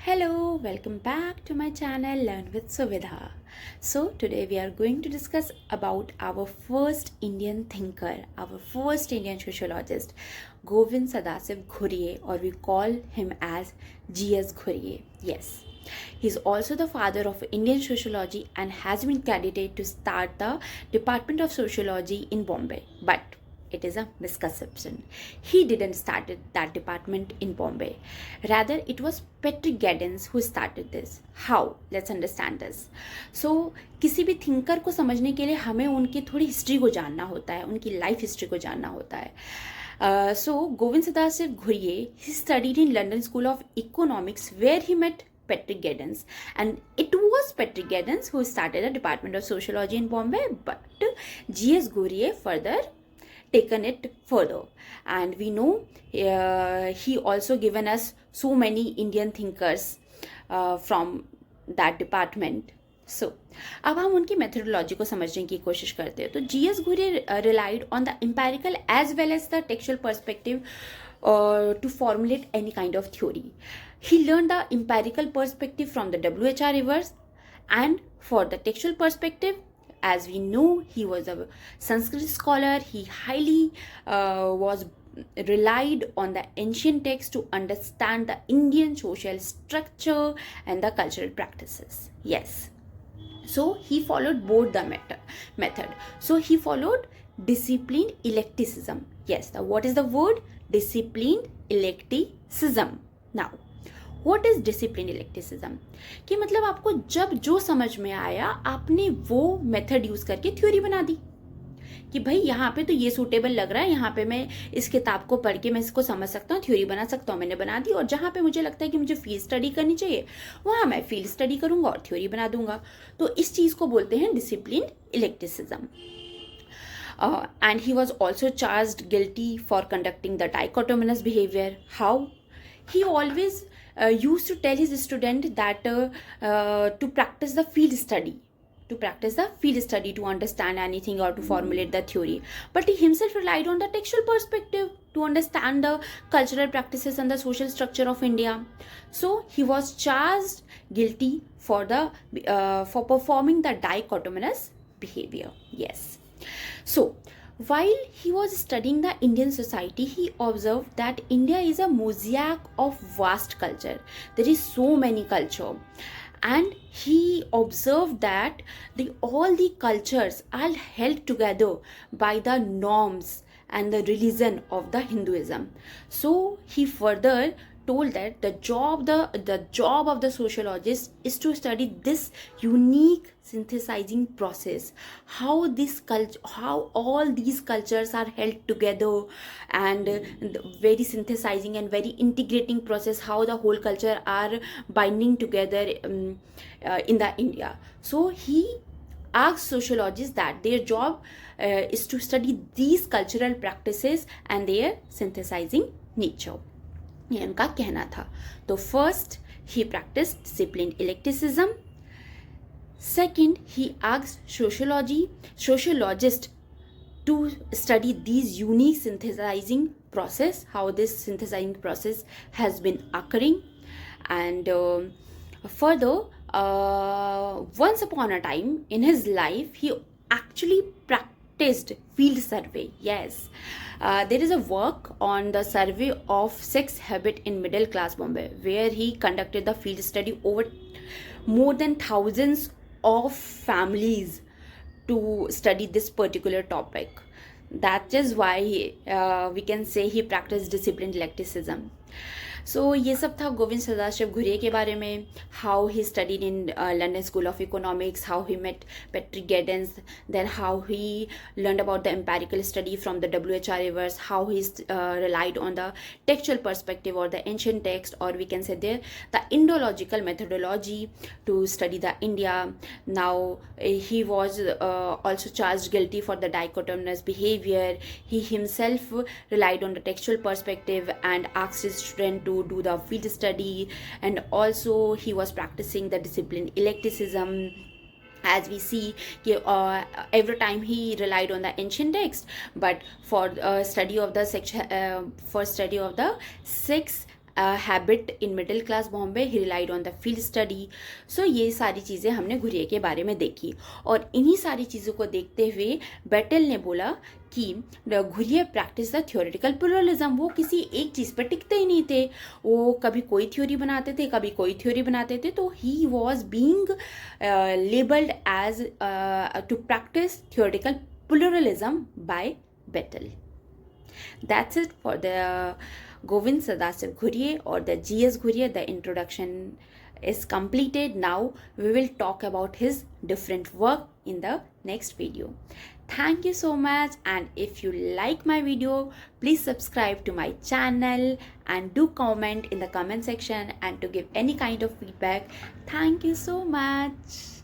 Hello, welcome back to my channel Learn with Suvidha. So today we are going to discuss about our first Indian thinker, our first Indian sociologist, Govind Sadasiv Ghurye, or we call him as G.S. Ghurye. Yes. He is also the father of Indian sociology and has been credited to start the Department of Sociology in Bombay. But it is a misconception. He didn't start that department in Bombay. Rather, it was Patrick Gaddens who started this. How? Let's understand this. So, किसी भी thinker को समझने के लिए हमें उनकी थोड़ी history को जानना होता है, उनकी लाइफ हिस्ट्री को जानना होता है. So, Govind Sadasiv Ghurye, he studied in London School of Economics where he met Patrick Gaddens, and it was Patrick Gaddens who started the Department of Sociology in Bombay, but G.S. Ghurye further taken it further, and we know he also given us so many Indian thinkers from that department. So अब हम उनकी methodology को समझने की कोशिश करते हैं. तो G.S. Ghurye relied on the empirical as well as the textual perspective to formulate any kind of theory. He learned the empirical perspective from the W.H.R. Rivers, and for the textual perspective, as we know, he was a Sanskrit scholar. He highly was relied on the ancient text to understand the Indian social structure and the cultural practices. Yes. So he followed both the method. So he followed disciplined eclecticism. Yes. What is the word? Disciplined eclecticism. Now, What is disciplined eclecticism? कि मतलब आपको जब जो समझ में आया आपने वो मेथड यूज करके थ्योरी बना दी कि भाई यहाँ पे तो ये सूटेबल लग रहा है, यहाँ पे मैं इस किताब को पढ़ के मैं इसको समझ सकता हूँ, थ्योरी बना सकता हूँ. मैंने बना दी. और जहाँ पे मुझे लगता है कि मुझे फील्ड स्टडी करनी चाहिए वहाँ मैं फील्ड स्टडी करूँगा और थ्योरी बना दूंगा. तो इस चीज़ को बोलते हैं discipline इलेक्टिसिज्म. And he was also charged guilty for conducting the dichotomous behavior. How? He always used to tell his student that to practice the field study, to understand anything or to formulate the theory. But he himself relied on the textual perspective to understand the cultural practices and the social structure of India. So he was charged guilty for performing the dichotomous behavior. Yes. So, while he was studying the Indian society, he observed that India is a mosaic of vast culture. There is so many culture. And he observed that all the cultures are held together by the norms and the religion of the Hinduism. So, he further told that the job of the sociologist is to study this unique synthesizing process, how all these cultures are held together, and the very synthesizing and very integrating process, how the whole culture are binding together in the India. So he asked sociologists that their job is to study these cultural practices and their synthesizing nature. ये उनका कहना था. तो first he practice discipline eclecticism. Second he asked sociologist to study these unique synthesizing process, how this synthesizing process has been occurring. And further, once upon a time in his life, he actually practiced field survey. Yes. There is a work on the survey of sex habit in middle class Bombay, where he conducted the field study over more than thousands of families to study this particular topic. That is why we can say he practiced disciplined eclecticism. So ये सब था गोविंद सदाशिव घुरिये के बारे में. How he studied in London School of Economics, how he met Patrick Gaddens, then how he learned about the empirical study from the W.H.R. Rivers, how he relied on the textual perspective or the ancient text, or we can say the Indological methodology to study the India. Now he was also charged guilty for the dichotomous behavior. He himself relied on the textual perspective and asked his student to do the field study, and also he was practicing the discipline eclecticism. As we see, every time he relied on the ancient text, but for study of the sex habit in middle class Bombay, he relied on the field study. So ये सारी चीज़ें हमने घुरिये के बारे में देखी, और इन्हीं सारी चीज़ों को देखते हुए बेटल ने बोला कि Ghurye practice the theoretical pluralism. वो किसी एक चीज़ पर टिकते ही नहीं थे, वो कभी कोई थ्योरी बनाते थे, कभी कोई थ्योरी बनाते थे. तो he was being labelled as to practice theoretical pluralism by Bettel. That's it for the Govind Sadasiv Ghurye or the GS Ghurye. The introduction is completed. Now we will talk about his different work in the next video. Thank you so much, and if you like my video, please subscribe to my channel and do comment in the comment section and to give any kind of feedback. Thank you so much.